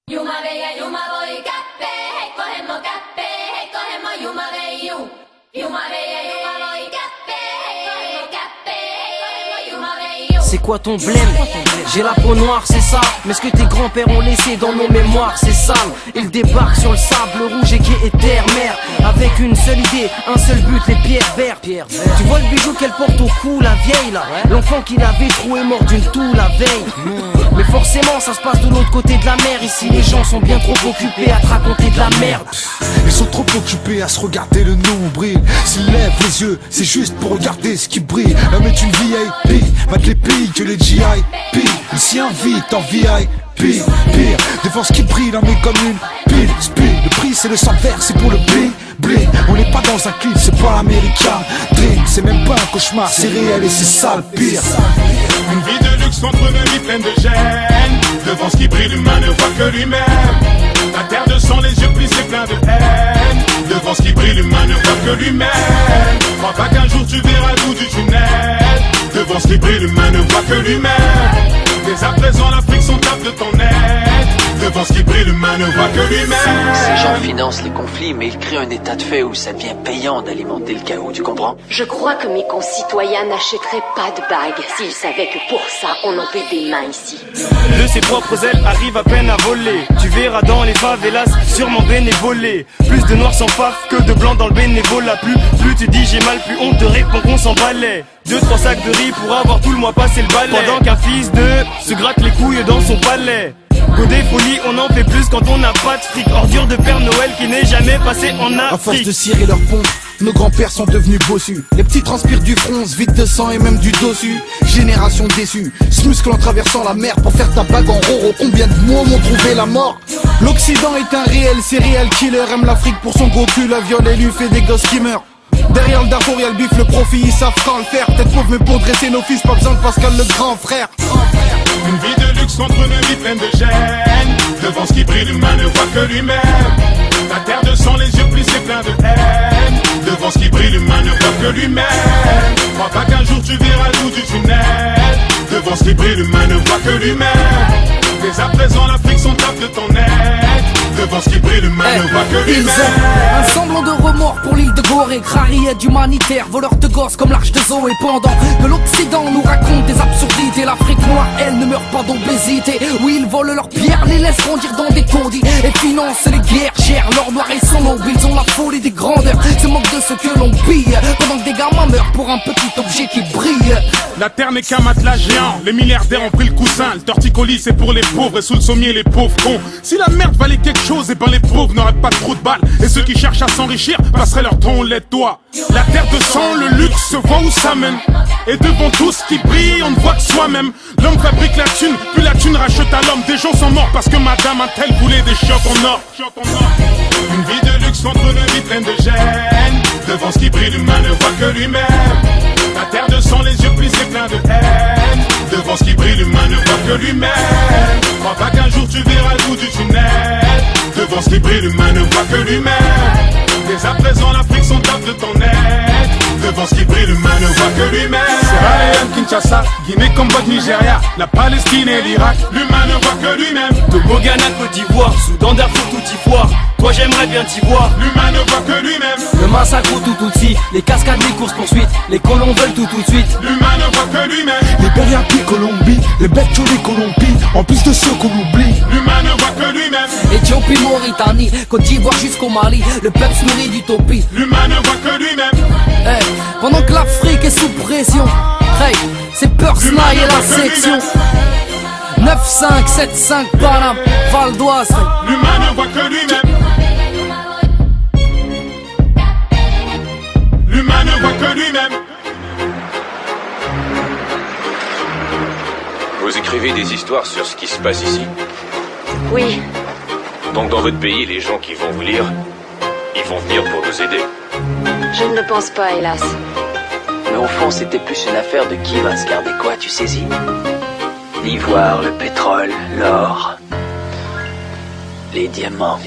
C'est quoi ton blême? J'ai la peau noire, c'est ça. Mais ce que tes grands-pères ont laissé dans nos mémoires, c'est sale. Ils débarquent sur le sable rouge et qui est terre-mer. Avec une seule idée, un seul but, les pierres vertes. Tu vois le bijou qu'elle porte au cou, la vieille là. L'enfant qui l'avait troué mort d'une toux la veille. Mais forcément ça se passe de l'autre côté de la mer. Ici les gens sont bien trop occupés à te raconter de la merde. Ils sont trop occupés à se regarder le nombril. S'ils lèvent les yeux, c'est juste pour regarder ce qui brille. L'homme est une VIP, mate les pays que les GIP. Il s'y invite en VIP. Pire, devant ce qui brille, l'homme est comme une pile. Le prix c'est le sang vert, c'est pour le blé. On n'est pas dans un clip, c'est pas l'américain dream. C'est même pas un cauchemar, c'est réel et c'est ça le pire. Une vie de luxe contre une vie pleine de gêne. Devant ce qui brille, l'humain ne voit que lui-même. La terre de sang, les yeux plissés pleins de haine. Devant ce qui brille, l'humain ne voit que lui-même. Crois pas qu'un jour tu verras le bout du tunnel. Devant ce qui brille, l'humain ne voit que lui-même. Dès à présent, l'Afrique s'en tape de ton aide. Devant ce qui brille, l'humain ne voit que lui-même. Ces gens financent les conflits, mais ils créent un état de fait où ça devient payant d'alimenter le chaos, tu comprends? Je crois que mes concitoyens n'achèteraient pas de bagues s'ils savaient que pour ça, on en paie des mains ici. De ses propres ailes arrive à peine à voler. Tu verras dans les favelas, sûrement bénévolé. Plus de noirs sans faf que de blancs dans le bénévolat. Plus tu dis j'ai mal, plus on te répond qu'on s'en balait. 2-3 sacs de riz pour avoir tout le mois passé le balai. Pendant qu'un fils de se gratte les couilles dans son palais. Godé folie, on en fait plus quand on n'a pas de fric. Ordure de Père Noël qui n'est jamais passé en Afrique. À force de cirer leur pompe, nos grands-pères sont devenus bossus. Les petits transpirent du front, se vident de sang et même du dossu. Génération déçue, se muscle en traversant la mer pour faire ta bague en roro. Combien de mots m'ont trouvé la mort? L'Occident est un réel serial killer. Aime l'Afrique pour son gros cul, la viole et lui fait des gosses qui meurent. Derrière le Darfour y'a le bif, le profit, ils savent quand le faire. Peut-être pauvre mais pour dresser nos fils, pas besoin de Pascal le grand frère. Une vie de luxe contre une vie pleine de gêne. Devant ce qui brille, l'humain ne voit que lui-même. La terre de sang, les yeux plissés pleins de haine. Devant ce qui brille, l'humain ne voit que lui-même. Crois pas qu'un jour tu verras le bout du tunnel. Devant ce qui brille, l'humain ne voit que lui-même. Dès à présent, l'Afrique s'en tape de ton aide. Devant ce qui brille, l'humain ne voit que lui-même. Un semblant de remords pour l'île de Gorée. Crariette humanitaire, voleurs de gosses comme l'arche de Zoé. Pendant que l'Occident nous raconte des absurdités, l'Afrique noire, elle, ne meurt pas d'obésité. Oui, ils volent leurs pierres, les laissent grandir dans des taudis et financent les guerres chères. L'or noir et son aube, ils ont la folie des grandeurs. Se moquent de ce que l'on pille, pendant que des gamins meurent pour un petit objet qui brille. La terre n'est qu'un matelas géant, les milliardaires ont pris le coussin. Le torticolis c'est pour les pauvres et sous le sommier les pauvres cons. Si la merde valait quelque chose, et ben les pauvres n'auraient pas trop de balles. Et ceux qui cherchent à s'enrichir passeraient leur temps au lait de doigt. La terre de sang, le luxe se voit où ça mène. Et devant tout ce qui brille, on ne voit que soi-même. L'homme fabrique la thune, puis la thune rachète à l'homme. Des gens sont morts parce que madame un tel voulait des chocs en or. Une vie de luxe contre une vie pleine de gêne. Devant ce qui brille, l'humain ne voit que lui-même. La terre de sang, les yeux plissés pleins de haine. Devant ce qui brille, l'humain ne voit que lui-même. Crois pas qu'un jour tu verras le bout du tunnel. Devant ce qui brille, l'humain ne voit que lui-même. Dès à présent, l'Afrique s'en tape de ton aide. Devant ce qui brille, l'humain ne voit que lui-même. Sierra Leone, Kinshasa, Guinée, Cambodge, Nigeria, la Palestine et l'Irak, l'humain ne voit que lui-même. Togo, Ghana, Côte d'Ivoire, Soudan, Darfour, tout Ivoire. Toi j'aimerais bien t'y voir. L'humain ne voit que lui-même. Le massacre au tout-tout-ci, les cascades, les courses-poursuites. Les colons veulent tout de suite. L'humain ne voit que lui-même. Les Beriapi, Colombie, les Betcho, les Colombie. En plus de ceux qu'on oublie. L'humain ne voit que lui-même. Éthiopie, Mauritanie, Côte d'Ivoire jusqu'au Mali. Le peuple se nourrit d'utopie. L'humain ne voit que lui-même. Hey, pendant que l'Afrique est sous pression, hey, c'est Persnaï et la section 9575 Paname, Val d'Oise. L'humain ne voit que lui-même. L'humain ne voit que lui-même. Vous écrivez des histoires sur ce qui se passe ici? Oui. Donc dans votre pays, les gens qui vont vous lire, ils vont venir pour nous aider. Je ne le pense pas, hélas. Mais au fond, c'était plus une affaire de qui va se garder quoi, tu saisis? L'ivoire, le pétrole, l'or, les diamants.